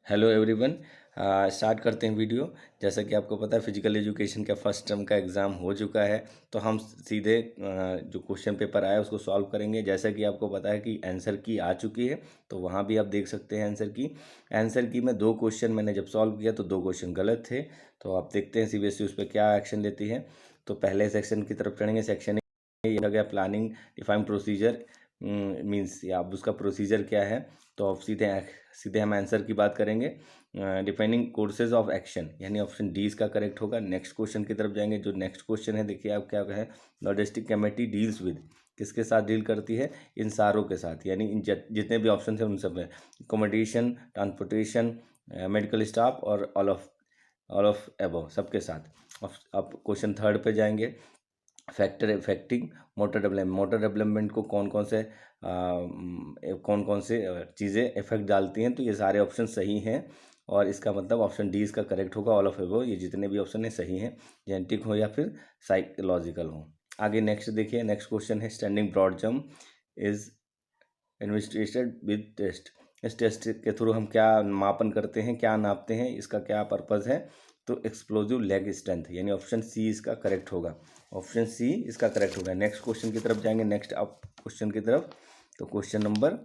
Hello everyone. Start करते हैं video. जैसा कि आपको पता है फिजिकल एजुकेशन का फर्स्ट टर्म का एग्ज़ाम हो चुका है, तो हम सीधे जो क्वेश्चन पेपर आया उसको सॉल्व करेंगे। जैसा कि आपको पता है कि आंसर की आ चुकी है, तो वहाँ भी आप देख सकते हैं आंसर की में 2 क्वेश्चन मैंने जब सॉल्व किया तो 2 क्वेश्चन गलत थे। तो आप देखते हैं सीबीएसई उस पर क्या एक्शन लेती है। तो पहले सेक्शन की तरफ चढ़ेंगे। सेक्शन ये हो गया प्लानिंग डिफाइन प्रोसीजर, मीन्स या अब उसका प्रोसीजर क्या है। तो अब सीधे सीधे हम आंसर की बात करेंगे। डिफाइनिंग कोर्सेज ऑफ एक्शन, यानी ऑप्शन डी इसका करेक्ट होगा। नेक्स्ट क्वेश्चन की तरफ जाएंगे। जो नेक्स्ट क्वेश्चन है देखिए आप क्या है। लॉजिस्टिक कमेटी डील्स विद, किसके साथ डील करती है? इन सारों के साथ, यानी इन जितने भी ऑप्शन हैं उन सब में। अकोमोडेशन, ट्रांसपोर्टेशन, मेडिकल स्टाफ और ऑल ऑफ एबव, सबके साथ। अब क्वेश्चन थर्ड पे जाएंगे। फैक्टर इफेक्टिंग मोटर डेवलपमेंट को कौन कौन से चीज़ें इफेक्ट डालती हैं? तो ये सारे ऑप्शन सही हैं और इसका मतलब ऑप्शन डी इसका करेक्ट होगा। ऑल ऑफ एबव, ये जितने भी ऑप्शन है सही हैं, जेनेटिक हो या फिर साइकोलॉजिकल हो। आगे नेक्स्ट देखिए। नेक्स्ट क्वेश्चन है standing broad jump is investigated with test. इस टेस्ट के थ्रू हम क्या मापन करते हैं, क्या नापते हैं, इसका क्या पर्पज़ है? तो एक्सप्लोजिव लेग स्ट्रेंथ, यानी ऑप्शन सी इसका करेक्ट होगा। ऑप्शन सी इसका करेक्ट होगा। नेक्स्ट क्वेश्चन की तरफ जाएंगे। नेक्स्ट आप क्वेश्चन की तरफ, तो क्वेश्चन नंबर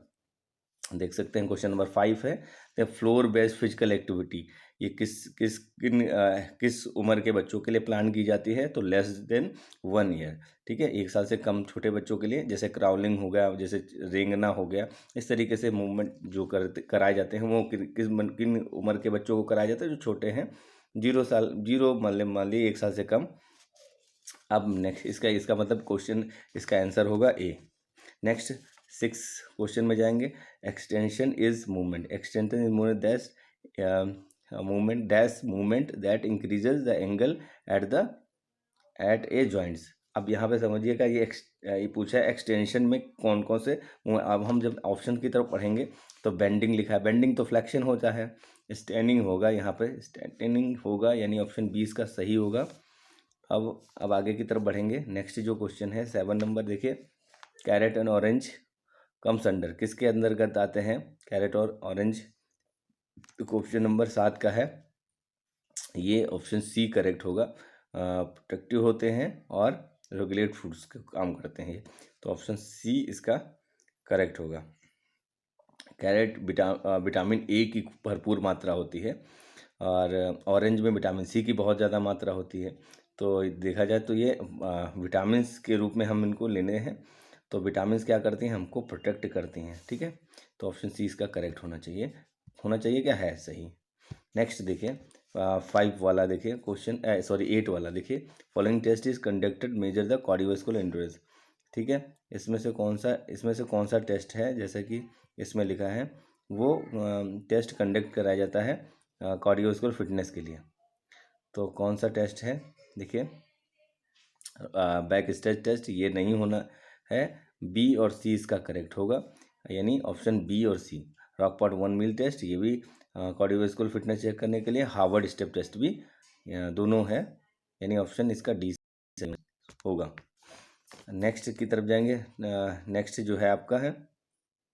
देख सकते हैं, क्वेश्चन नंबर 5 है। The floor based physical activity, ये किस उम्र के बच्चों के लिए प्लान की जाती है? तो लेस देन 1 ईयर, ठीक है, 1 साल से कम छोटे बच्चों के लिए। जैसे क्राउलिंग हो गया, जैसे रेंगना हो गया, इस तरीके से मूवमेंट जो कराए जाते हैं वो किन उम्र के बच्चों को कराया जाता है? जो छोटे हैं, 0 मान ली 1 साल से कम। अब नेक्स्ट इसका मतलब क्वेश्चन, इसका आंसर होगा ए। नेक्स्ट 6 क्वेश्चन में जाएंगे। Extension is movement, extension is movement that increases the angle at a joints. अब यहाँ पे समझिएगा, ये पूछा है एक्सटेंशन में कौन कौन से। अब हम जब ऑप्शन की तरफ पढ़ेंगे तो बेंडिंग लिखा है, बेंडिंग तो फ्लेक्शन होता है। स्ट्रेनिंग होगा, यहाँ पे स्ट्रेनिंग होगा, यानी ऑप्शन 20 का सही होगा। अब आगे की तरफ बढ़ेंगे। नेक्स्ट जो क्वेश्चन है 7 नंबर देखिए। Carrot and orange comes under, किसके अंतर्गत आते हैं कैरेट और ऑरेंज? तो क्वेश्चन नंबर 7 का है, ये ऑप्शन सी करेक्ट होगा। प्रोटेक्टिव होते हैं और रेगुलेट फूड्स का काम करते हैं ये, तो ऑप्शन सी इसका करेक्ट होगा। कैरेट विटामिन ए की भरपूर मात्रा होती है और ऑरेंज में विटामिन सी की बहुत ज़्यादा मात्रा होती है। तो देखा जाए तो ये विटामिन्स के रूप में हम इनको लेने हैं। तो विटामिन्स क्या करती हैं? हमको प्रोटेक्ट करती हैं, ठीक है। तो ऑप्शन सी इसका करेक्ट होना चाहिए क्या है सही। नेक्स्ट देखिए 5 वाला देखिए क्वेश्चन, 8 वाला देखिए। Following test is conducted measure the cardiovascular endurance, ठीक है। इसमें से कौन सा टेस्ट है? जैसे कि इसमें लिखा है वो टेस्ट कंडक्ट कराया जाता है कार्डियोवास्कुलर फिटनेस के लिए। तो कौन सा टेस्ट है? देखिए बैक स्टेज टेस्ट, ये नहीं होना है। बी और सी इसका करेक्ट होगा, यानी ऑप्शन बी और सी। रॉकपॉट 1 मील टेस्ट, ये भी कार्डियोवास्कुलर फिटनेस चेक करने के लिए। हार्वर्ड स्टेप टेस्ट भी, दोनों है, यानी ऑप्शन इसका डी होगा। नेक्स्ट की तरफ जाएंगे। नेक्स्ट जो है आपका है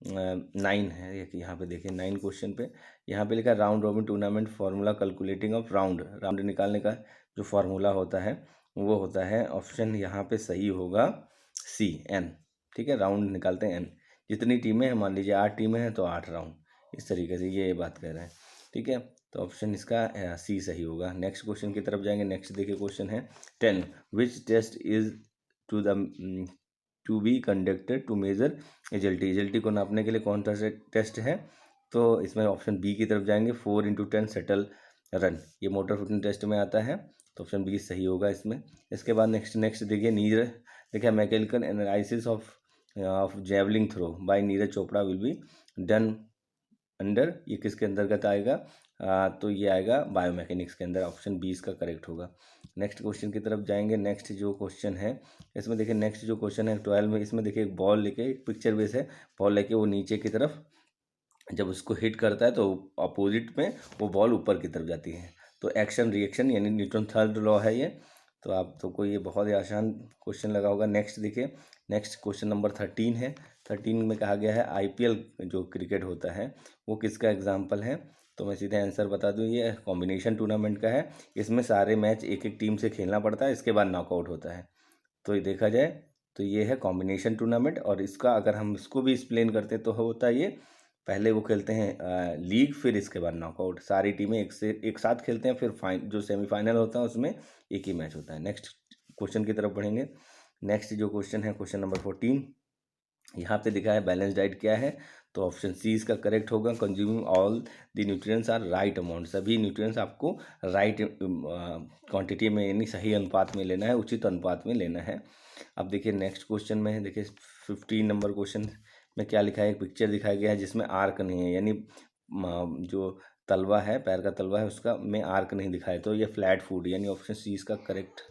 9 है। यहाँ पे देखिए 9 क्वेश्चन पे यहाँ पे लिखा है round robin tournament formula calculating of round निकालने का जो फार्मूला होता है वो होता है, ऑप्शन यहाँ पे सही होगा सी, एन, ठीक है। राउंड निकालते हैं एन, जितनी टीमें हैं, मान लीजिए 8 टीमें हैं तो 8 राउंड, इस तरीके से ये बात कह रहे हैं, ठीक है। तो ऑप्शन इसका सी सही होगा। नेक्स्ट क्वेश्चन की तरफ जाएंगे। नेक्स्ट देखिए क्वेश्चन है 10, which test is to be conducted to measure agility को नापने के लिए कौन सा टेस्ट है? तो इसमें ऑप्शन बी की तरफ जाएंगे। 4x10 शटल रन, ये मोटर फिटनेस टेस्ट में आता है, तो ऑप्शन बी सही होगा इसमें। इसके बाद नेक्स्ट देखिए mechanical analysis of javelin throw by Neeraj Chopra will be done under, ये किसके अंतर्गत आएगा? तो ये आएगा बायोमैकेनिक्स के अंदर, ऑप्शन 20 का करेक्ट होगा। नेक्स्ट क्वेश्चन की तरफ जाएंगे। नेक्स्ट जो क्वेश्चन है इसमें देखिए, नेक्स्ट जो क्वेश्चन है 12 में, इसमें देखिए एक बॉल लेके, एक पिक्चर बेस है, बॉल लेके वो नीचे की तरफ जब उसको हिट करता है तो अपोजिट में वो बॉल ऊपर की तरफ जाती है। तो एक्शन रिएक्शन, यानी न्यूटन थर्ड लॉ है ये। तो आप तो को ये बहुत ही आसान क्वेश्चन लगा होगा। नेक्स्ट देखिए, नेक्स्ट क्वेश्चन नंबर 13 है। 13 में कहा गया है आईपीएल जो क्रिकेट होता है वो किसका एग्जाम्पल है? तो मैं सीधे आंसर बता दूं, ये कॉम्बिनेशन टूर्नामेंट का है। इसमें सारे मैच एक एक टीम से खेलना पड़ता है, इसके बाद नॉकआउट होता है। तो ये देखा जाए तो ये है कॉम्बिनेशन टूर्नामेंट। और इसका अगर हम इसको भी एक्सप्लेन करते तो होता है ये, पहले वो खेलते हैं लीग, फिर इसके बाद नॉकआउट। सारी टीमें एक साथ खेलते हैं, फिर जो सेमीफाइनल होता है उसमें एक ही मैच होता है। नेक्स्ट क्वेश्चन की तरफ बढ़ेंगे। नेक्स्ट जो क्वेश्चन है क्वेश्चन नंबर 14। यहाँ पे लिखा है बैलेंस डाइट क्या है, तो ऑप्शन सी इसका करेक्ट होगा। Consuming all the nutrients are right amount, सभी न्यूट्रिएंट्स आपको राइट क्वांटिटी में यानी सही अनुपात में लेना है, उचित अनुपात में लेना है। अब देखिए नेक्स्ट क्वेश्चन में देखिए 15 नंबर क्वेश्चन में क्या लिखा है, एक पिक्चर दिखाया गया है जिसमें आर्क नहीं है, यानी जो तलवा है, पैर का तलवा है, उसका में आर्क नहीं दिखा है, तो ये फ्लैट फूड, यानी ऑप्शन सी इसका करेक्ट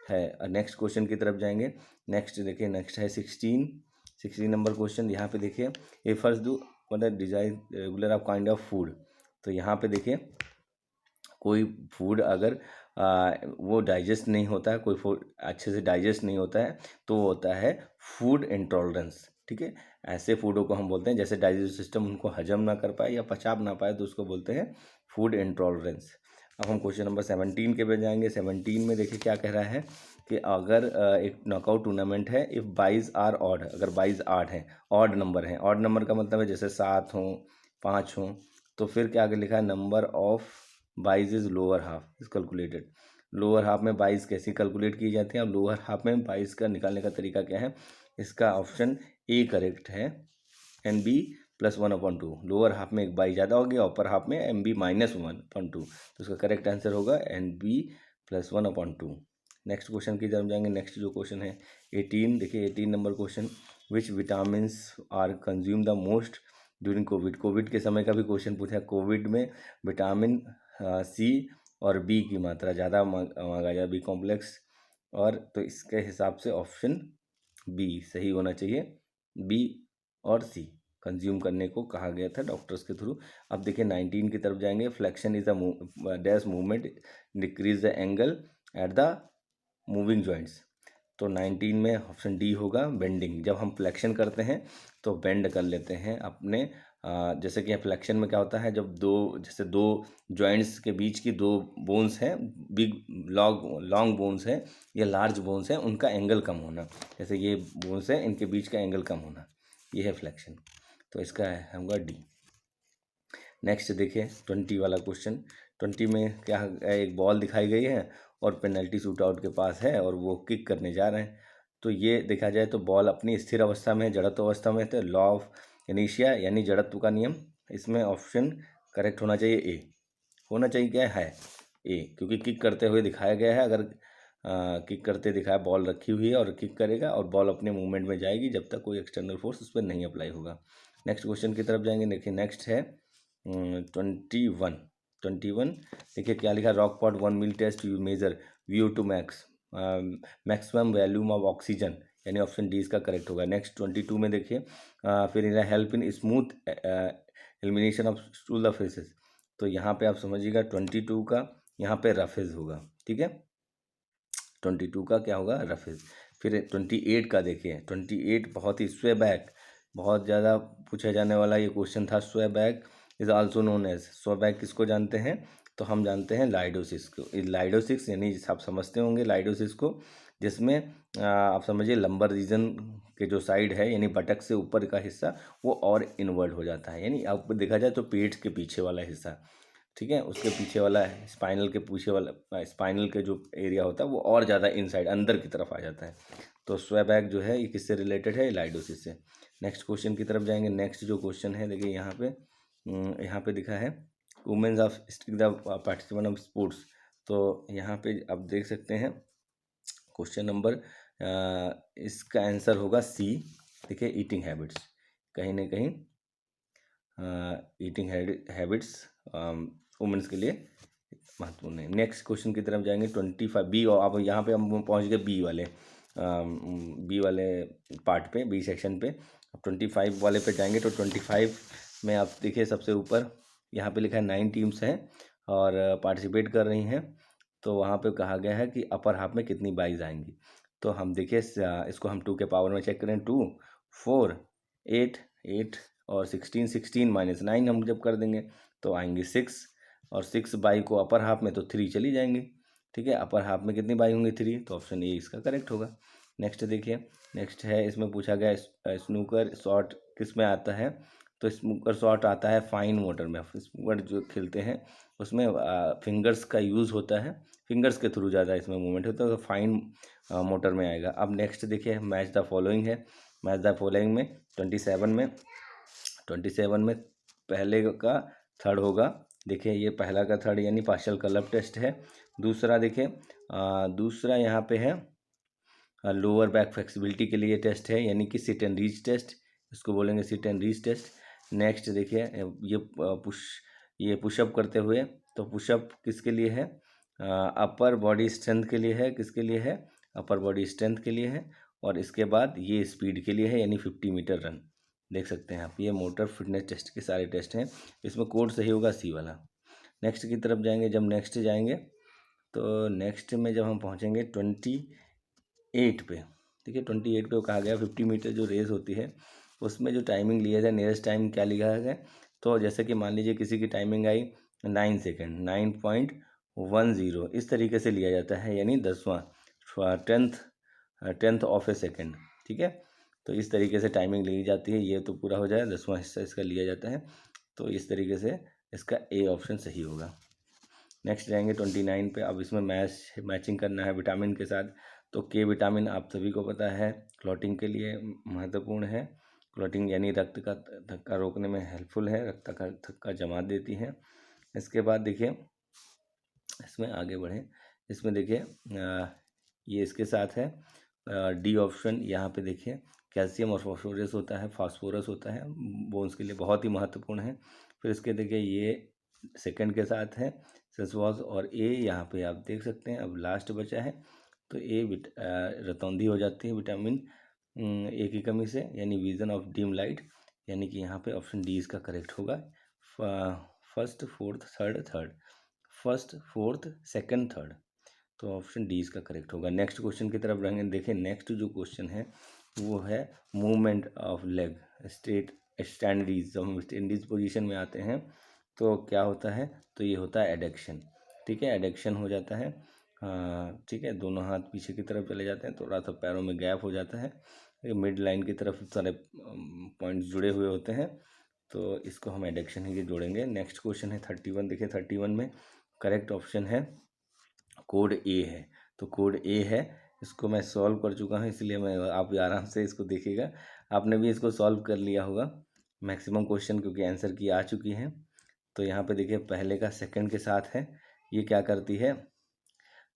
है। नेक्स्ट क्वेश्चन की तरफ जाएंगे। नेक्स्ट देखिए नेक्स्ट है 16 नंबर क्वेश्चन। यहाँ पे देखिए ए फर्स्ट डू मतलब design regular of kind of food. तो यहाँ पे देखिए कोई फूड अगर वो डाइजेस्ट नहीं होता है, कोई फूड अच्छे से डाइजेस्ट नहीं होता है, तो वो होता है फूड इंटॉलरेंस। ठीक है, ऐसे फूडों को हम बोलते हैं जैसे डाइजेस्टिव सिस्टम उनको हजम ना कर पाए या पचा ना पाए, तो उसको बोलते हैं फूड इंटॉलरेंस। अब हम क्वेश्चन नंबर 17 के पे जाएंगे। 17 में देखिए क्या कह रहा है कि अगर एक नॉकआउट टूर्नामेंट है, इफ़ 22 आर ऑड, अगर 22 आठ हैं, ऑड नंबर हैं, ऑड नंबर का मतलब है जैसे 7 हों, 5 हों, तो फिर क्या आगे लिखा है number of 22 is lower half is calculated. Lower half में 22 कैसे कैलकुलेट की जाती है, अब लोअर हाफ में 22 का निकालने का तरीका क्या है, इसका ऑप्शन ए करेक्ट है, एन बी +1/2। लोअर हाफ में एक 22 ज़्यादा हो गया, अपर हाफ में एम बी -1/2, तो इसका करेक्ट आंसर होगा एन बी +1/2। नेक्स्ट क्वेश्चन की तरफ जाएंगे। नेक्स्ट जो क्वेश्चन है 18, देखिए 18 number question, which vitamin are consume the most during Covid. Covid के समय का भी क्वेश्चन पूछा है। कोविड में विटामिन सी और बी की मात्रा ज़्यादा मांगा जाए, बी कॉम्प्लेक्स, और तो इसके हिसाब से ऑप्शन बी सही होना चाहिए। बी और सी कंज्यूम करने को कहा गया था डॉक्टर्स के थ्रू। अब देखिए 19 की तरफ जाएंगे। Flexion is the dash movement decrease the angle at the moving joints. तो 19 में ऑप्शन डी होगा बेंडिंग। जब हम फ्लेक्शन करते हैं तो बेंड कर लेते हैं अपने जैसे कि फ्लेक्शन में क्या होता है, जब जैसे दो जॉइंट्स के बीच की दो बोन्स हैं, बिग लॉन्ग बोन्स हैं या लार्ज बोन्स हैं, उनका एंगल कम होना, जैसे ये बोन्स हैं इनके बीच का एंगल कम होना, ये है फ्लेक्शन। तो इसका होगा डी। नेक्स्ट देखिए 20 वाला क्वेश्चन। 20 में क्या है, एक बॉल दिखाई गई है और पेनल्टी शूट आउट के पास है और वो किक करने जा रहे हैं। तो ये देखा जाए तो बॉल अपनी स्थिर अवस्था में, जड़त्व अवस्था में, तो लॉ ऑफ इनिशिया यानी जड़त्व का नियम, इसमें ऑप्शन करेक्ट होना चाहिए ए। होना चाहिए क्या है ए, क्योंकि किक करते हुए दिखाया गया है। अगर किक करते दिखाया, बॉल रखी हुई है और किक करेगा और बॉल अपने मूवमेंट में जाएगी जब तक कोई एक्सटर्नल फोर्स उस पर नहीं अप्लाई होगा। नेक्स्ट क्वेश्चन की तरफ जाएंगे। देखिए नेक्स्ट है 21 देखिए क्या लिखा, Rockport 1 mile test you measure VO2 max maximum volume of oxygen, यानी ऑप्शन डी इसका करेक्ट होगा। नेक्स्ट 22 में देखिए फिर help in smooth elimination of stool the faeces. तो यहाँ पे आप समझिएगा 22 का यहाँ पे रफेज होगा। ठीक है, 22 का क्या होगा, रफेज। फिर 28 का देखिए, 28 बहुत ही स्वैबैक, बहुत ज़्यादा पूछा जाने वाला ये क्वेश्चन था। स्वैबैक इज आल्सो नोन एज, स्वैबैक किसको जानते हैं, तो हम जानते हैं लाइडोसिस को। लाइडोसिस यानी आप समझते होंगे लाइडोसिस को, जिसमें आप समझिए लंबर रीजन के जो साइड है यानी बटक से ऊपर का हिस्सा वो और इनवर्ट हो जाता है, यानी आपको देखा जाए तो पेट के पीछे वाला हिस्सा, ठीक है, उसके पीछे वाला स्पाइनल के पीछे वाला स्पाइनल के जो एरिया होता है वो और ज़्यादा इनसाइड अंदर की तरफ आ जाता है। तो स्वैबैक जो है ये किससे रिलेटेड है, लाइडोसिस से। नेक्स्ट क्वेश्चन की तरफ जाएंगे। नेक्स्ट जो क्वेश्चन है देखिए यहाँ पे दिखा है women's of stick the participant of sports. तो यहाँ पे आप देख सकते हैं क्वेश्चन नंबर इसका आंसर होगा सी। देखिए ईटिंग हैबिट्स, कहीं ना कहीं ईटिंग हैबिट्स वुमेन्स के लिए महत्वपूर्ण है। नेक्स्ट क्वेश्चन की तरफ जाएंगे 25 बी, और अब यहाँ पे हम पहुँच गए बी वाले पार्ट पे, बी सेक्शन पे। अब 25 वाले पे जाएंगे तो 25 में आप देखिए सबसे ऊपर यहाँ पे लिखा है 9 टीम्स हैं और पार्टिसिपेट कर रही हैं। तो वहाँ पे कहा गया है कि अपर हाफ में कितनी बाइज आएंगी। तो हम देखिए इसको हम 2 के पावर में चेक करें, 2 4 8 8 और 16 16 माइनस 9 हम जब कर देंगे तो आएंगे 6, और 6 बाई को अपर हाफ में तो 3 चली जाएंगे। ठीक है, अपर हाफ में कितनी बाई होंगी 3, तो ऑप्शन ए इसका करेक्ट होगा। नेक्स्ट देखिए, नेक्स्ट है इसमें पूछा गया स्नूकर शॉट किस में आता है, तो स्नूकर शॉट आता है फाइन मोटर में। स्नूकर जो खेलते हैं उसमें फिंगर्स का यूज़ होता है, फिंगर्स के थ्रू ज़्यादा इसमें मूवमेंट होता है, तो फाइन मोटर में आएगा। अब नेक्स्ट देखिए, मैच द फॉलोइंग है। मैच द फॉलोइंग में 27 में पहले का थर्ड होगा। देखिए ये पहला का थर्ड यानी पार्शियल कर्व टेस्ट है। दूसरा देखिए, दूसरा यहाँ पे है लोअर बैक फ्लेक्सिबिलिटी के लिए टेस्ट है, यानी कि सिट एंड रीच टेस्ट, इसको बोलेंगे sit and reach test. Next देखिए, ये पुशअप करते हुए, तो पुशअप किसके लिए है, अपर बॉडी स्ट्रेंथ के लिए है। किसके लिए है, अपर बॉडी स्ट्रेंथ के लिए है। और इसके बाद ये स्पीड के लिए है, यानी 50 मीटर रन। देख सकते हैं आप, ये मोटर फिटनेस टेस्ट के सारे टेस्ट हैं। इसमें कोड सही होगा सी वाला। नेक्स्ट की तरफ जाएंगे, जब नेक्स्ट जाएंगे तो नेक्स्ट में जब हम पहुंचेंगे 28 पे, ठीक है 28 पे कहा गया 50 मीटर जो रेस होती है उसमें जो टाइमिंग लिया जाए, नियरेस्ट टाइम क्या लिखा गया, तो जैसे कि मान लीजिए किसी की टाइमिंग आई 9 सेकेंड, 9.10, इस तरीके से लिया जाता है, यानी 10वां 10th ऑफ ए सेकेंड। ठीक है, तो इस तरीके से टाइमिंग ली जाती है। ये तो पूरा हो जाए, 10वां हिस्सा इसका लिया जाता है, तो इस तरीके से इसका ए ऑप्शन सही होगा। नेक्स्ट जाएंगे 29 पे। अब इसमें मैचिंग करना है विटामिन के साथ। तो के विटामिन आप सभी को पता है क्लॉटिंग के लिए महत्वपूर्ण है। क्लॉटिंग यानी रक्त का धक्का रोकने में हेल्पफुल है, रक्त का धक्का जमा देती है। इसके बाद देखिए, इसमें आगे बढ़ें, इसमें देखिए ये इसके साथ है डी ऑप्शन। यहाँ पे देखिए कैल्शियम और फास्फोरस होता है बोन्स के लिए, बहुत ही महत्वपूर्ण है। फिर इसके देखिए ये सेकंड के साथ है सेसवॉस, और ए यहाँ पे आप देख सकते हैं। अब लास्ट बचा है, तो ए रतौंधी हो जाती है विटामिन ए की कमी से, यानी विजन ऑफ डीम लाइट, यानी कि यहाँ पे ऑप्शन डी इसका करेक्ट होगा। फर्स्ट फोर्थ सेकंड थर्ड, तो ऑप्शन डी इसका करेक्ट होगा। नेक्स्ट क्वेश्चन की तरफ रहेंगे। देखिए नेक्स्ट जो क्वेश्चन है वो है मूवमेंट ऑफ लेग स्टैंडीज। जब हम स्टैंडीज पोजीशन में आते हैं तो क्या होता है, तो ये होता है एडक्शन। ठीक है, एडक्शन हो जाता है। ठीक है, दोनों हाथ पीछे की तरफ चले जाते हैं, थोड़ा सा पैरों में गैप हो जाता है, मिड लाइन की तरफ सारे पॉइंट्स जुड़े हुए होते हैं, तो इसको हम एडक्शन ही जोड़ेंगे। नेक्स्ट क्वेश्चन है 31। देखिए 31 में करेक्ट ऑप्शन है कोड ए है, तो कोड ए है। इसको मैं सॉल्व कर चुका हूँ, इसलिए मैं आप आराम से इसको देखिएगा। आपने भी इसको सॉल्व कर लिया होगा मैक्सिमम क्वेश्चन, क्योंकि आंसर की आ चुकी हैं। तो यहाँ पे देखिए पहले का सेकंड के साथ है, ये क्या करती है,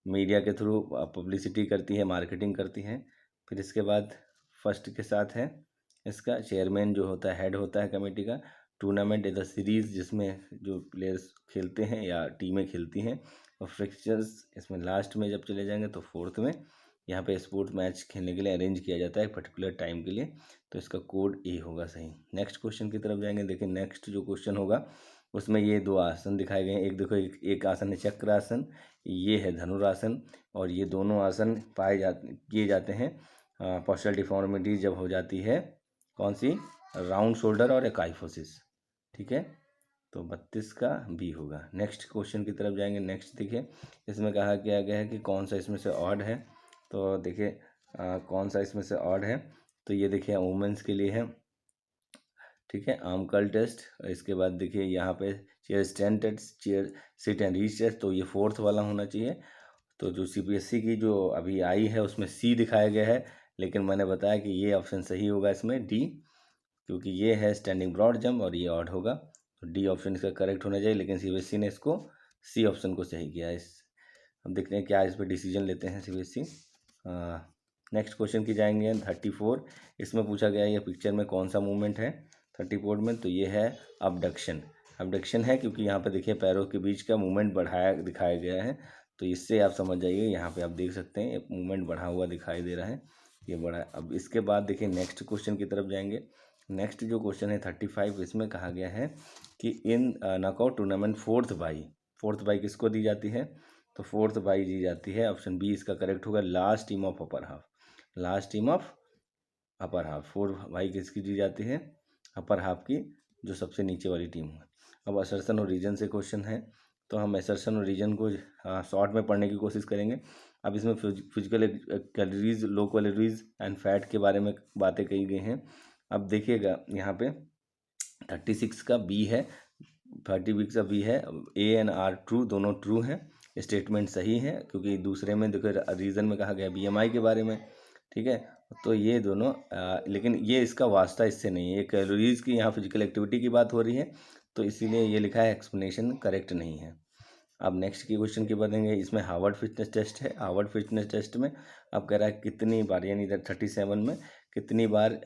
मीडिया के थ्रू पब्लिसिटी करती है, मार्केटिंग करती है। फिर इसके बाद फर्स्ट के साथ है, इसका चेयरमैन जो होता है, हेड होता है कमेटी का। टूर्नामेंट इज द सीरीज़, जिसमें जो प्लेयर्स खेलते हैं या टीमें खेलती हैं। और फिक्चर्स इसमें लास्ट में जब चले जाएंगे तो फोर्थ में यहाँ पे स्पोर्ट्स मैच खेलने के लिए अरेंज किया जाता है पर्टिकुलर टाइम के लिए, तो इसका कोड ए होगा सही। नेक्स्ट क्वेश्चन की तरफ जाएंगे। देखिए नेक्स्ट जो क्वेश्चन होगा उसमें ये दो आसन दिखाए गए हैं। एक देखो, एक आसन है चक्रासन, ये है धनुरासन, और ये दोनों आसन किए जाते हैं पोस्चरल डिफॉर्मिटी जब हो जाती है, कौन सी, राउंड शोल्डर और एकाइफोसिस। ठीक है, तो 32 का बी होगा। नेक्स्ट क्वेश्चन की तरफ जाएंगे। नेक्स्ट देखिए, इसमें कहा गया है कि कौन सा इसमें से ऑड है। तो देखिए कौन सा इसमें से ऑड है, तो ये देखिए वुमेंस के लिए है। ठीक है, आर्म कर्ल टेस्ट। इसके बाद देखिए यहाँ पे chair stand test, chair sit and reach test, तो ये फोर्थ वाला होना चाहिए। तो जो सीपीएससी की जो अभी आई है उसमें सी दिखाया गया है, लेकिन मैंने बताया कि ये ऑप्शन सही होगा इसमें डी, क्योंकि ये है स्टैंडिंग ब्रॉड जंप और ये ऑड होगा, तो डी ऑप्शन इसका करेक्ट होना चाहिए। लेकिन सीबीएसई ने इसको सी ऑप्शन को सही किया है। अब देखते हैं क्या इस पर डिसीजन लेते हैं सीबीएसई। नेक्स्ट क्वेश्चन की जाएंगे 34। इसमें पूछा गया है ये पिक्चर में कौन सा मूवमेंट है 34 में, तो ये है अबडक्शन। अबडक्शन है क्योंकि यहाँ पे देखिए पैरों के बीच का मूवमेंट दिखाया गया है, तो इससे आप समझ जाइए। यहाँ पे आप देख सकते हैं मूवमेंट बढ़ा हुआ दिखाई दे रहा है, ये बढ़ा है। अब इसके बाद देखिए नेक्स्ट क्वेश्चन की तरफ जाएंगे। नेक्स्ट जो क्वेश्चन है 35, इसमें कहा गया है कि इन नॉकआउट टूर्नामेंट फोर्थ बाई किसको दी जाती है, तो फोर्थ बाई दी जाती है, ऑप्शन बी इसका करेक्ट होगा, last team of upper half. Last team of upper half 4 by किसकी दी जाती है, अपर हाफ की जो सबसे नीचे वाली टीम है। अब असर्शन और रीजन से क्वेश्चन है, तो हम असर्शन और रीजन को शॉर्ट में पढ़ने की कोशिश करेंगे। अब इसमें physical calories, low calories and fat के बारे में बातें कही गई हैं। अब देखिएगा यहाँ पे 36 का बी है, 36 का बी है, ए एंड आर ट्रू, दोनों ट्रू हैं, स्टेटमेंट सही है, क्योंकि दूसरे में देखो रीज़न में कहा गया बीएमआई के बारे में, ठीक है। तो ये दोनों लेकिन ये इसका वास्ता इससे नहीं है, ये कैलोरीज की यहाँ फिजिकल एक्टिविटी की बात हो रही है, तो इसीलिए ये लिखा है एक्सप्लेनेशन करेक्ट नहीं है। अब नेक्स्ट की क्वेश्चन की बढ़ेंगे। इसमें हार्वर्ड फिटनेस टेस्ट है। हार्वर्ड फिटनेस टेस्ट में अब कह रहा है कितनी बार, यानी 37 में कितनी बार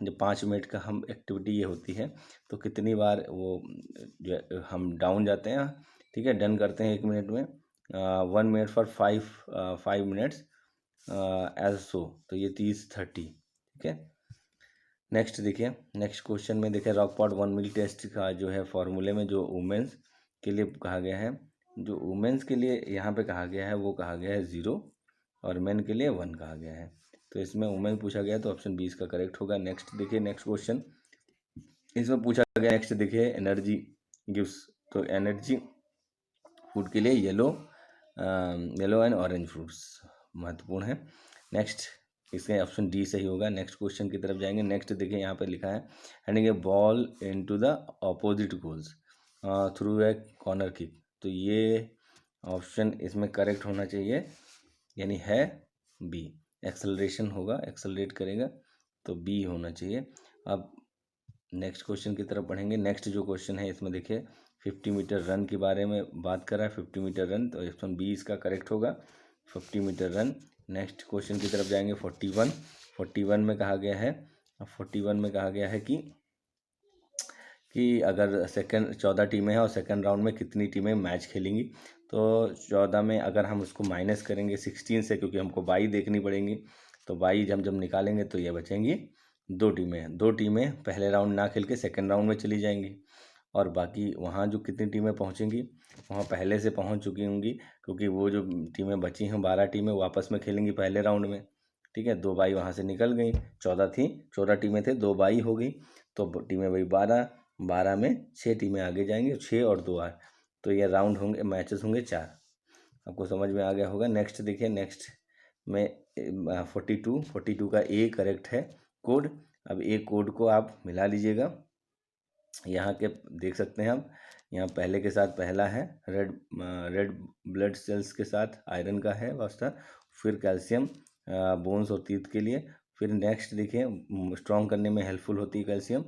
जब 5 मिनट का हम एक्टिविटी ये होती है तो कितनी बार वो जो हम डाउन जाते हैं, ठीक है, डन करते हैं 1 मिनट में, 1 मिनट फॉर 5 मिनट्स एज सो, तो ये 30-30, ठीक है। नेक्स्ट देखिए, नेक्स्ट क्वेश्चन में देखिए रॉकपॉट 1 मिल टेस्ट का जो है फॉर्मूले में जो वुमेन्स के लिए कहा गया है, जो वुमेन्स के लिए यहाँ पे कहा गया है वो कहा गया है 0 और मेन के लिए 1 कहा गया है। तो इसमें वुमेन पूछा गया तो ऑप्शन 20 का करेक्ट होगा। नेक्स्ट देखिए, नेक्स्ट क्वेश्चन इसमें पूछा गया, नेक्स्ट देखिए एनर्जी गिव्स, तो एनर्जी फूड के लिए येलो एंड ऑरेंज फ्रूट्स महत्वपूर्ण है। नेक्स्ट इसके ऑप्शन डी सही होगा। नेक्स्ट क्वेश्चन की तरफ जाएंगे। नेक्स्ट देखिए यहाँ पे लिखा है handing A ball into the opposite goals through a corner kick, तो ये ऑप्शन इसमें करेक्ट होना चाहिए, यानी है बी, एक्सेलरेशन होगा, एक्सेलरेट करेगा, तो बी होना चाहिए। अब नेक्स्ट क्वेश्चन की तरफ बढ़ेंगे। नेक्स्ट जो क्वेश्चन है इसमें देखिए 50 मीटर रन के बारे में बात कर रहा है, 50 मीटर रन, तो ऑप्शन बी इसका करेक्ट होगा, 50 मीटर रन। नेक्स्ट क्वेश्चन की तरफ जाएंगे 41 में कहा गया है, 41 में कहा गया है कि अगर सेकंड 14 टीमें हैं और सेकंड राउंड में कितनी टीमें मैच खेलेंगी, तो 14 में अगर हम उसको माइनस करेंगे 16 से, क्योंकि हमको 22 देखनी पड़ेंगी, तो 22 हम जब निकालेंगे तो ये बचेंगी 2 टीमें पहले राउंड ना खेल के सेकेंड राउंड में चली जाएंगी, और बाकी वहाँ जो कितनी टीमें पहुँचेंगी वहाँ पहले से पहुँच चुकी होंगी, क्योंकि वो जो टीमें बची हैं 12 टीमें वापस में खेलेंगी पहले राउंड में, ठीक है। 2 बाई वहाँ से निकल गई, 14 टीमें थे, 2 बाई हो गई, तो टीमें वही 12 में 6 टीमें आगे जाएंगी, 6 और 2 8, तो ये राउंड होंगे, मैचेस होंगे 4। आपको समझ में आ गया होगा। नेक्स्ट देखिए, नेक्स्ट में 42 का ए करेक्ट है कोड। अब ए कोड को आप मिला लीजिएगा, यहाँ के देख सकते हैं आप, यहाँ पहले के साथ पहला है रेड ब्लड सेल्स के साथ आयरन का है वास्ता, फिर कैल्शियम बोन्स और टीथ के लिए, फिर नेक्स्ट देखिए स्ट्रॉन्ग करने में हेल्पफुल होती है कैल्शियम।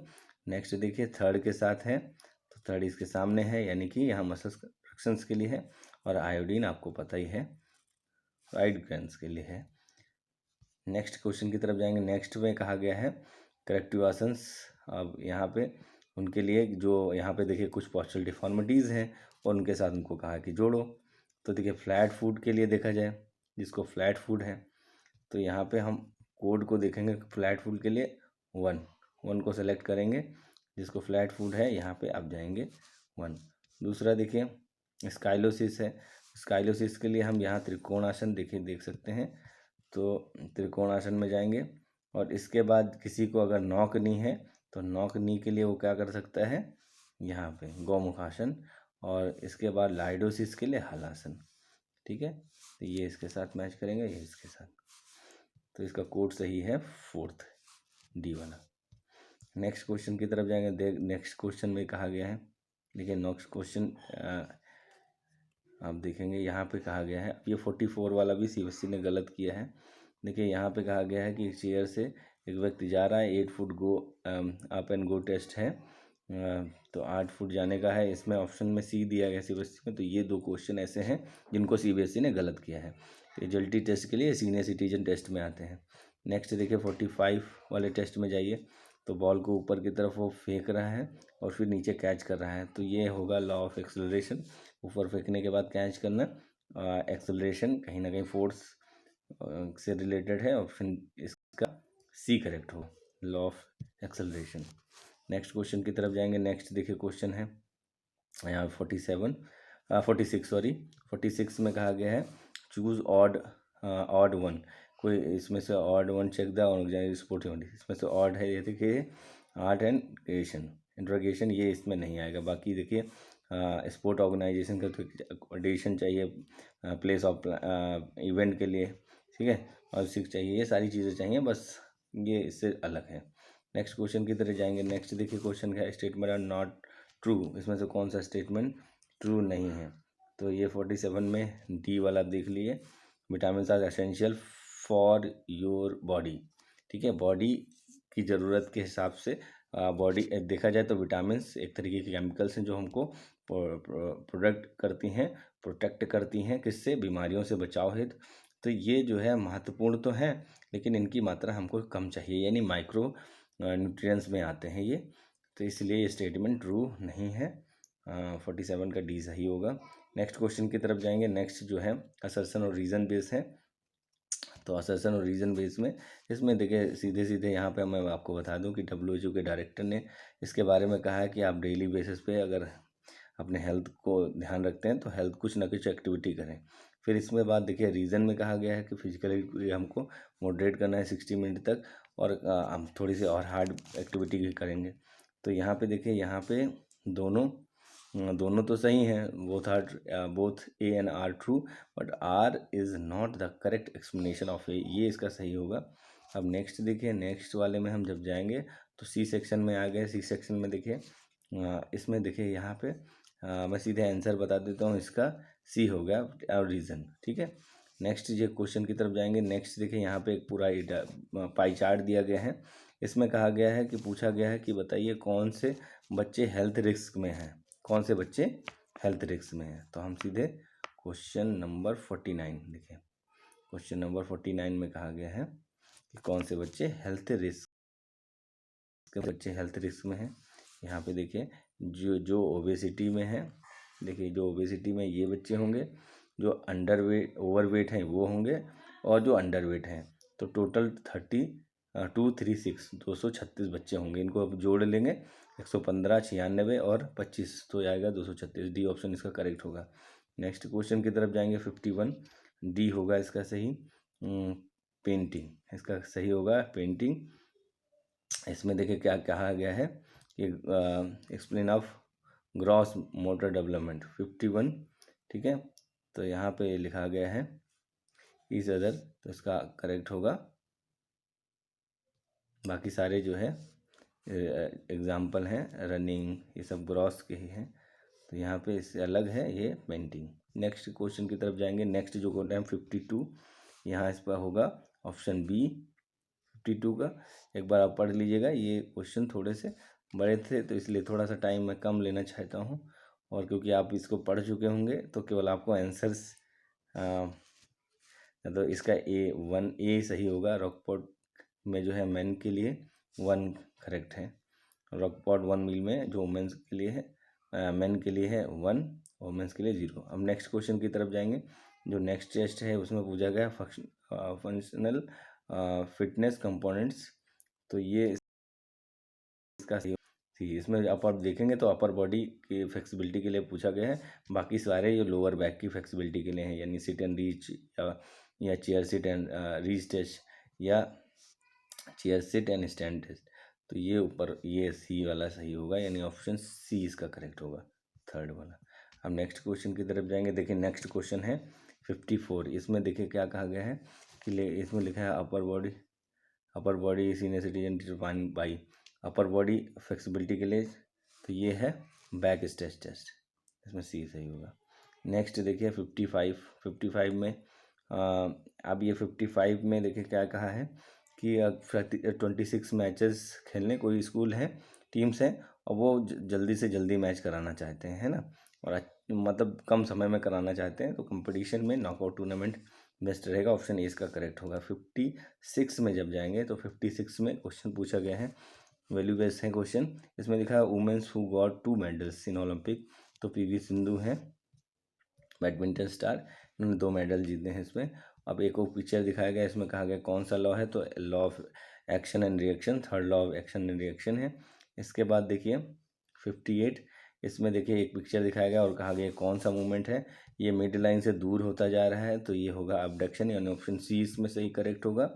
नेक्स्ट देखिए थर्ड के साथ है, तो थर्ड इसके सामने है, यानी कि यहाँ मसल्स कंट्रैक्शंस के लिए है, और आयोडीन आपको पता ही है राइट ग्रेन्स के लिए है। नेक्स्ट क्वेश्चन की तरफ जाएंगे। नेक्स्ट में कहा गया है करेक्टिव आसन्स, अब यहाँ पे उनके लिए जो यहाँ पे देखिए कुछ पोस्चरल डिफॉर्मिटीज़ हैं और उनके साथ उनको कहा कि जोड़ो, तो देखिए फ्लैट फूड के लिए देखा जाए, जिसको फ्लैट फूड है, तो यहाँ पे हम कोड को देखेंगे, फ्लैट फूड के लिए 1 को सेलेक्ट करेंगे, जिसको फ्लैट फूड है यहाँ पे आप जाएंगे 1। दूसरा देखिए स्काइलोसिस है, स्काइलोसिस के लिए हम यहाँ त्रिकोणासन देखिए देख सकते हैं, तो त्रिकोणासन में जाएंगे, और इसके बाद किसी को अगर नॉक नी है तो नॉक नी के लिए वो क्या कर सकता है, यहाँ पे गौमुखासन, और इसके बाद लाइडोसिस के लिए हलासन, ठीक है। तो ये इसके साथ मैच करेंगे, ये इसके साथ, तो इसका कोड सही है 4th डी वाला। नेक्स्ट क्वेश्चन की तरफ जाएंगे। नेक्स्ट क्वेश्चन में कहा गया है, देखिए नेक्स्ट क्वेश्चन आप देखेंगे यहाँ पे कहा गया है, ये 44 वाला भी सीबीएसई ने गलत किया है। देखिए यहाँ पे कहा गया है कि चेयर से एक व्यक्ति जा रहा है, 8 foot go up and go test है, तो 8 फुट जाने का है, इसमें ऑप्शन में सी दिया गया सीबीएसई में, तो ये 2 क्वेश्चन ऐसे हैं जिनको सीबीएसई ने गलत किया है, तो एजिलिटी टेस्ट के लिए सीनियर सिटीजन टेस्ट में आते हैं। नेक्स्ट देखिए 45 वाले टेस्ट में जाइए, तो बॉल को ऊपर की तरफ वो फेंक रहा है और फिर नीचे कैच कर रहा है, तो ये होगा लॉ ऑफ एक्सेलरेशन, ऊपर फेंकने के बाद कैच करना, एक्सेलरेशन कहीं ना कहीं फोर्स से रिलेटेड है, ऑप्शन इसका सी करेक्ट हो, law of acceleration. Next question की तरफ जाएंगे। नेक्स्ट देखिए क्वेश्चन है यहाँ 46 में कहा गया है चूज ऑड वन, कोई इसमें से odd one check the organise sport, इसमें से ऑड है, ये देखिए आर्ट एंड क्रिएशन, इंट्रोगेशन ये इसमें नहीं आएगा। बाकी देखिए स्पोर्ट ऑर्गेनाइजेशन का तो एडिशन चाहिए प्लेस ऑफ इवेंट के लिए, ठीक है, और सिक्स चाहिए, ये सारी चीज़ें चाहिए, बस ये इससे अलग है। नेक्स्ट क्वेश्चन की तरह जाएंगे। नेक्स्ट देखिए क्वेश्चन है स्टेटमेंट आर नॉट ट्रू, इसमें से कौन सा स्टेटमेंट ट्रू नहीं है? तो ये 47 में डी वाला देख लिए, vitamin are essential for your body, ठीक है, बॉडी की ज़रूरत के हिसाब से बॉडी देखा जाए तो विटामिन्स एक तरीके के केमिकल्स हैं जो हमको प्रोटेक्ट करती हैं किससे? बीमारियों से बचाव हेतु। तो ये जो है महत्वपूर्ण तो है, लेकिन इनकी मात्रा हमको कम चाहिए, यानी माइक्रो न्यूट्रिएंट्स में आते हैं ये, तो इसलिए ये स्टेटमेंट ट्रू नहीं है। 47 का डी सही होगा। नेक्स्ट क्वेश्चन की तरफ जाएंगे। नेक्स्ट जो है असर्शन और रीज़न बेस है। तो असर्शन और रीज़न बेस में इसमें देखिए सीधे सीधे यहाँ पे मैं आपको बता दूं कि WHO के डायरेक्टर ने इसके बारे में कहा है कि आप डेली बेसिस पे अगर अपने हेल्थ को ध्यान रखते हैं तो हेल्थ कुछ ना कुछ एक्टिविटी करें। फिर इसमें बात देखिए रीज़न में कहा गया है कि फिजिकली हमको मॉडरेट करना है 60 मिनट तक, और हम थोड़ी सी और हार्ड एक्टिविटी भी करेंगे। तो यहाँ पे देखिए, यहाँ पे दोनों दोनों तो सही हैं, both A and R true, but R is not the correct explanation of A, ये इसका सही होगा। अब नेक्स्ट देखिए, नेक्स्ट वाले में हम जब जाएंगे तो सी सेक्शन में आ गए। सी सेक्शन में देखिए इसमें देखिए यहाँ पे मैं सीधे आंसर बता देता हूँ, इसका सी हो गया और रीज़न, ठीक है। नेक्स्ट ये क्वेश्चन की तरफ जाएंगे। नेक्स्ट देखिए यहाँ पे एक पूरा पाई चार्ट दिया गया है। इसमें कहा गया है कि पूछा गया है कि बताइए कौन से बच्चे हेल्थ रिस्क में हैं, कौन से बच्चे हेल्थ रिस्क में हैं। तो हम सीधे क्वेश्चन नंबर 49 देखें। क्वेश्चन नंबर 49 में कहा गया है कि कौन से बच्चे हेल्थ रिस्क में हैं। यहाँ पे देखिए जो ओबेसिटी में है, देखिए जो ओबेसिटी में ये बच्चे होंगे, जो ओवरवेट हैं वो होंगे, और जो अंडरवेट हैं। तो टोटल 236 बच्चे होंगे। इनको अब जोड़ लेंगे 115, 96 और 25, तो आएगा 236। डी ऑप्शन इसका करेक्ट होगा। नेक्स्ट क्वेश्चन की तरफ जाएंगे। 51 डी होगा इसका सही। पेंटिंग इसका सही होगा, पेंटिंग। इसमें देखिए क्या कहा गया है कि explain of gross motor development 51, ठीक है। तो यहाँ पे लिखा गया है इस अदर, तो इसका करेक्ट होगा। बाकी सारे जो है एग्जाम्पल हैं रनिंग, ये सब ग्रॉस के ही हैं, तो यहाँ पे इससे अलग है ये पेंटिंग। नेक्स्ट क्वेश्चन की तरफ जाएंगे। नेक्स्ट जो क्वेश्चन है 52, यहाँ इस पर होगा ऑप्शन बी 52 का। एक बार आप पढ़ लीजिएगा, ये क्वेश्चन थोड़े से बड़े थे तो इसलिए थोड़ा सा टाइम मैं कम लेना चाहता हूँ, और क्योंकि आप इसको पढ़ चुके होंगे तो केवल आपको आंसर्स तो इसका A सही होगा। रॉकपॉट में जो है मेन के लिए 1 करेक्ट है। रॉकपॉट 1 मील में जो वुमेंस के लिए है, मेन के लिए है 1, वुमेंस के लिए 0। अब नेक्स्ट क्वेश्चन की तरफ जाएंगे। जो नेक्स्ट टेस्ट है उसमें पूछा गया फंक्शनल फिटनेस कंपोनेंट्स, तो ये इसका सही। इसमें आप देखेंगे तो अपर बॉडी की फ्लेक्सिबिलिटी के लिए पूछा गया है, बाकी सारे जो लोअर बैक की फ्लेक्सिबिलिटी के लिए हैं, यानी सिट एंड रीच या chair sit and reach test, या chair sit and stand test. तो ये ऊपर ये सी वाला सही होगा, यानी ऑप्शन सी इसका करेक्ट होगा, थर्ड वाला। अब नेक्स्ट क्वेश्चन की तरफ जाएंगे। देखिए नेक्स्ट क्वेश्चन है 54। इसमें देखिए क्या कहा गया है कि इसमें लिखा है upper body senior citizen defined by upper body flexibility के लिए, तो ये है बैक स्ट्रेच टेस्ट, इसमें सी सही होगा। नेक्स्ट देखिए 55 में अब ये 55 में देखिए क्या कहा है कि 26 मैचेस खेलने कोई स्कूल है, टीम्स हैं, और वो जल्दी से जल्दी मैच कराना चाहते हैं, है ना, और मतलब कम समय में कराना चाहते हैं, तो कंपटीशन में नॉकआउट टूर्नामेंट बेस्ट रहेगा। ऑप्शन ए इसका करेक्ट होगा। 56 में जब जाएंगे तो 56 में क्वेश्चन पूछा गया है, वैल्यू बेस्ड है क्वेश्चन। इसमें लिखा है women's who got 2 medals in Olympic, तो PV सिंधु हैं बैडमिंटन स्टार, इन्होंने 2 मेडल जीते हैं इसमें। अब एक और पिक्चर दिखाया गया, इसमें कहा गया कौन सा लॉ है, तो law of action and reaction, third law of action and reaction है। इसके बाद देखिए 58, इसमें देखिए एक पिक्चर दिखाया गया और कहा गया कौन सा मूवमेंट है, ये मिड लाइन से दूर होता जा रहा है, तो ये होगा अबडक्शन, यानी ऑप्शन सी इसमें सही करेक्ट होगा।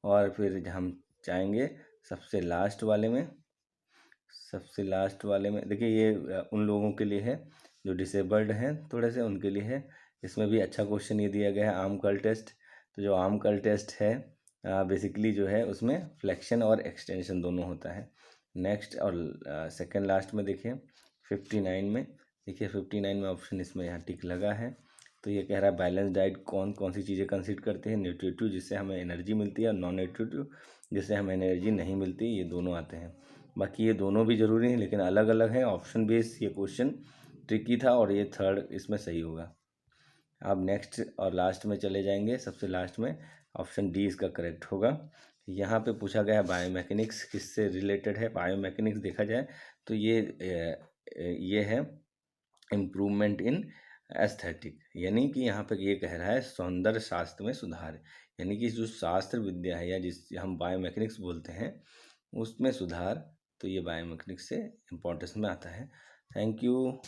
और फिर हम जाएंगे सबसे लास्ट वाले में, सबसे लास्ट वाले में देखिए ये उन लोगों के लिए है जो डिसेबल्ड हैं थोड़े से, उनके लिए है। इसमें भी अच्छा क्वेश्चन ये दिया गया है, आर्म कर्ल टेस्ट। तो जो आर्म कर्ल टेस्ट है बेसिकली जो है उसमें फ्लेक्शन और एक्सटेंशन दोनों होता है। नेक्स्ट और सेकंड लास्ट में देखिए 59 में, देखिए 59 में ऑप्शन इसमें यहाँ टिक लगा है। तो ये कह रहा है बैलेंस डाइट कौन कौन सी चीज़ें कंसीडर करते हैं, न्यूट्रिटिव जिससे हमें एनर्जी मिलती है और नॉन न्यूट्रिटिव जिससे हमें एनर्जी नहीं मिलती, ये दोनों आते हैं। बाकी ये दोनों भी ज़रूरी हैं लेकिन अलग अलग हैं। ऑप्शन बेस्ड ये क्वेश्चन ट्रिकी था और ये थर्ड इसमें सही होगा। अब नेक्स्ट और लास्ट में चले जाएंगे, सबसे लास्ट में ऑप्शन डी इसका करेक्ट होगा। यहाँ पे पूछा गया है बायोमैकेनिक्स किससे रिलेटेड है। बायोमैकेनिक्स देखा जाए तो ये है इम्प्रूवमेंट इन एस्थेटिक, यानी कि यहाँ पे ये कह रहा है सौंदर्य शास्त्र में सुधार, यानी कि जो शास्त्र विद्या है या जिस हम बायोमैकेनिक्स बोलते हैं उसमें सुधार। तो ये बायोमैकेनिक्स से इम्पोर्टेंस में आता है। Thank you.